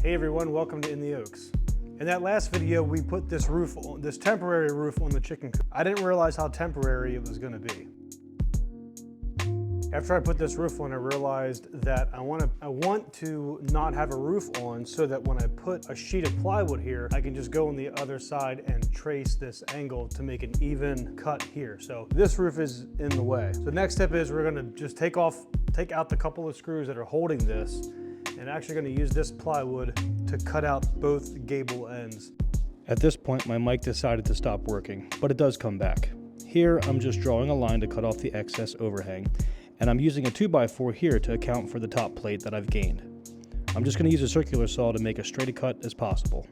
Hey everyone, welcome to In the Oaks. In that last video, we put this temporary roof on the chicken coop. I didn't realize how temporary it was gonna be. After I put this roof on, I realized that I want to not have a roof on so that when I put a sheet of plywood here, I can just go on the other side and trace this angle to make an even cut here. So this roof is in the way. So the next step is we're gonna just take out the couple of screws that are holding this, and actually gonna use this plywood to cut out both gable ends. At this point, my mic decided to stop working, but it does come back. Here, I'm just drawing a line to cut off the excess overhang, and I'm using a 2x4 here to account for the top plate that I've gained. I'm just gonna use a circular saw to make as straight a cut as possible.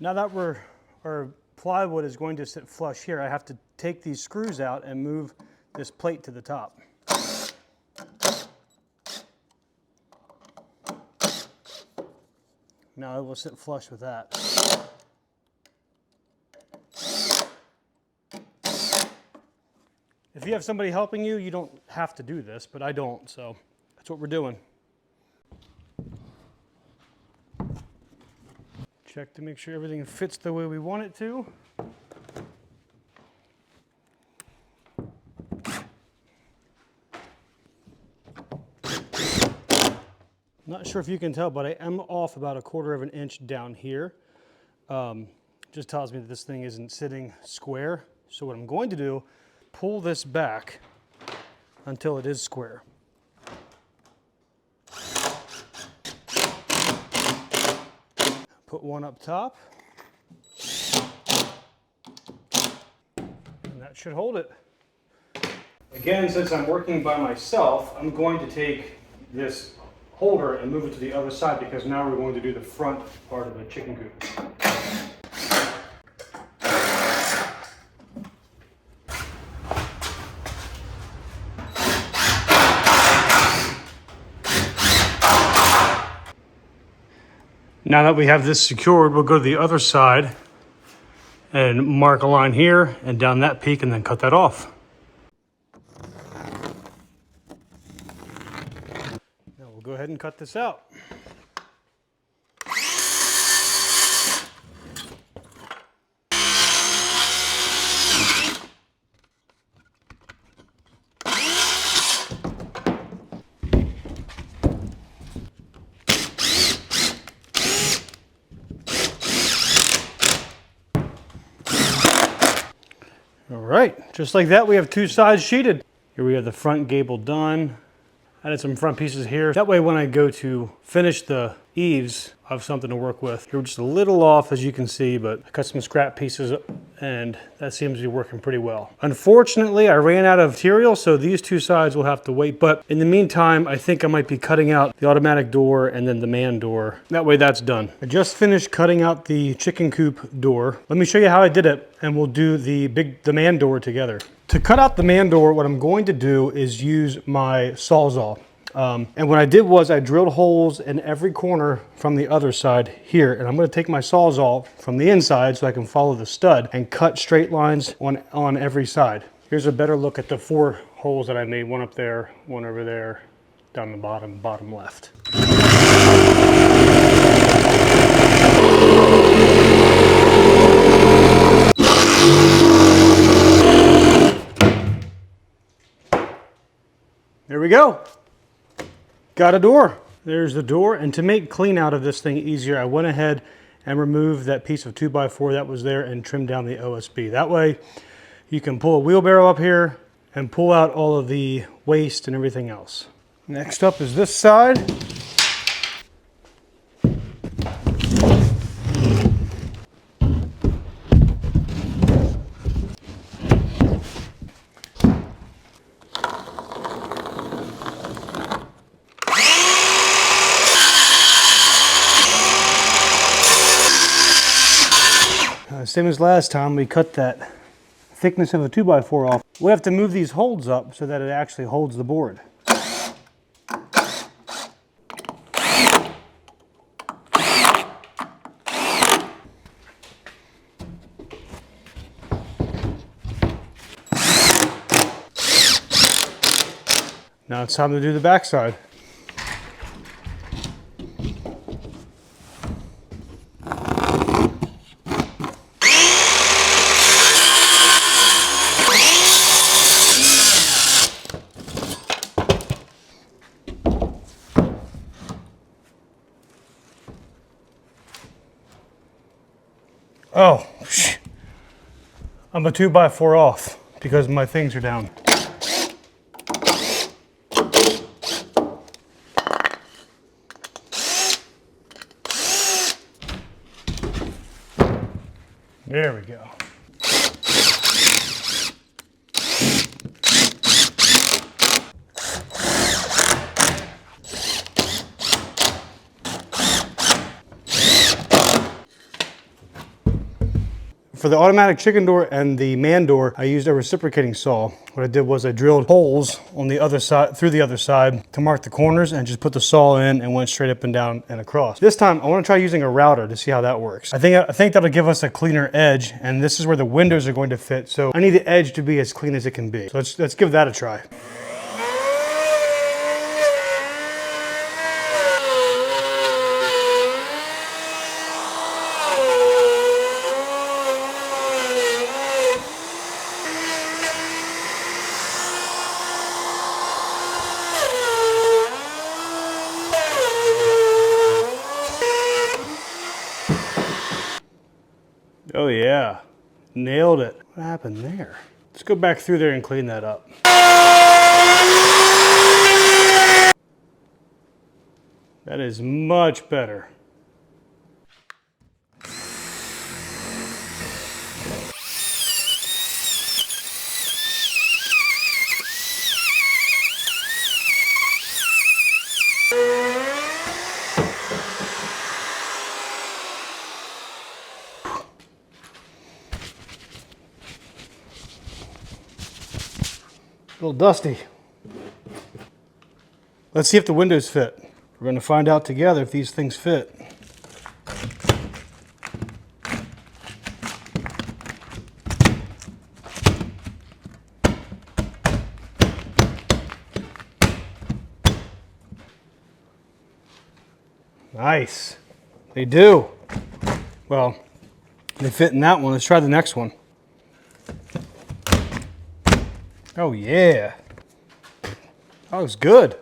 Now that our plywood is going to sit flush here, I have to take these screws out and move this plate to the top. Now it will sit flush with that. If you have somebody helping you, you don't have to do this, but I don't, so that's what we're doing. Check to make sure everything fits the way we want it to. Not sure if you can tell, but I am off about 1/4 of an inch down here. Just tells me that this thing isn't sitting square. So what I'm going to do, pull this back until it is square. Put one up top. And that should hold it. Again, since I'm working by myself, I'm going to take this holder and move it to the other side because now we're going to do the front part of the chicken coop. Now that we have this secured, we'll go to the other side and mark a line here and down that peak and then cut that off. Now we'll go ahead and cut this out. All right, just like that, we have two sides sheeted. Here we have the front gable done. Added some front pieces here. That way when I go to finish the eaves, I have something to work with. We're just a little off as you can see, but I cut some scrap pieces and that seems to be working pretty well. Unfortunately, I ran out of material, so these two sides will have to wait. But in the meantime, I think I might be cutting out the automatic door and then the man door. That way that's done. I just finished cutting out the chicken coop door. Let me show you how I did it and we'll do the man door together. To cut out the man door, what I'm going to do is use my Sawzall. And what I did was I drilled holes in every corner from the other side here. And I'm going to take my Sawzall from the inside so I can follow the stud and cut straight lines on every side. Here's a better look at the 4 holes that I made. One up there, one over there, down the bottom left. There we go. Got a door. There's the door. And to make clean out of this thing easier, I went ahead and removed that piece of 2x4 that was there and trimmed down the OSB. That way you can pull a wheelbarrow up here and pull out all of the waste and everything else. Next up is this side. Same as last time, we cut that thickness of a 2x4 off. We have to move these holds up so that it actually holds the board. Now it's time to do the back side. Oh, I'm a 2x4 off because my things are down. There we go. For the automatic chicken door and the man door, I used a reciprocating saw. What I did was I drilled holes on the other side, through the other side, to mark the corners, and just put the saw in and went straight up and down and across. This time, I want to try using a router to see how that works. I think that'll give us a cleaner edge, and this is where the windows are going to fit, so I need the edge to be as clean as it can be. So let's give that a try. Oh yeah, nailed it. What happened there? Let's go back through there and clean that up. That is much better. A little dusty. Let's see if the windows fit. We're going to find out together if these things fit. Nice. They do. Well, they fit in that one. Let's try the next one. Oh yeah. That looks good.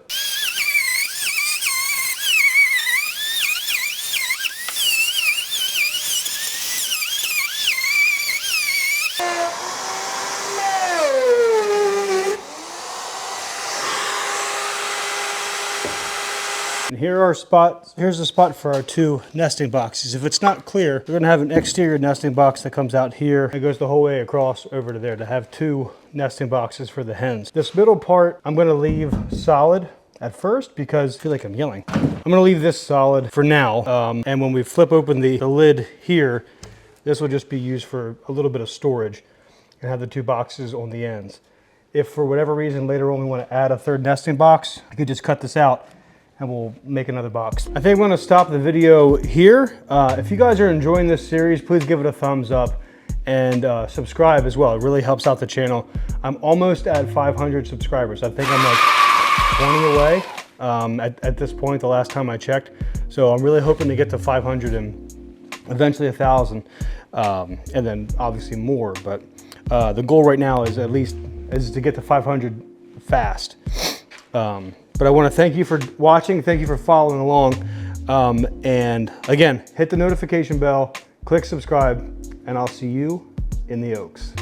And here's the spot for our two nesting boxes. If it's not clear, we're gonna have an exterior nesting box that comes out here. It goes the whole way across over to there to have two nesting boxes for the hens. This middle part, I'm gonna leave solid at first because I feel like I'm yelling. I'm gonna leave this solid for now. And when we flip open the lid here, this will just be used for a little bit of storage and have the two boxes on the ends. If for whatever reason later on we wanna add a third nesting box, I could just cut this out and we'll make another box. I think I'm gonna stop the video here. If you guys are enjoying this series, please give it a thumbs up and subscribe as well. It really helps out the channel. I'm almost at 500 subscribers. I think I'm like 20 away at this point, the last time I checked. So I'm really hoping to get to 500 and eventually 1,000, and then obviously more. But the goal right now is to get to 500 fast. But I want to thank you for watching. Thank you for following along. And again, hit the notification bell, click subscribe, and I'll see you in the Oaks.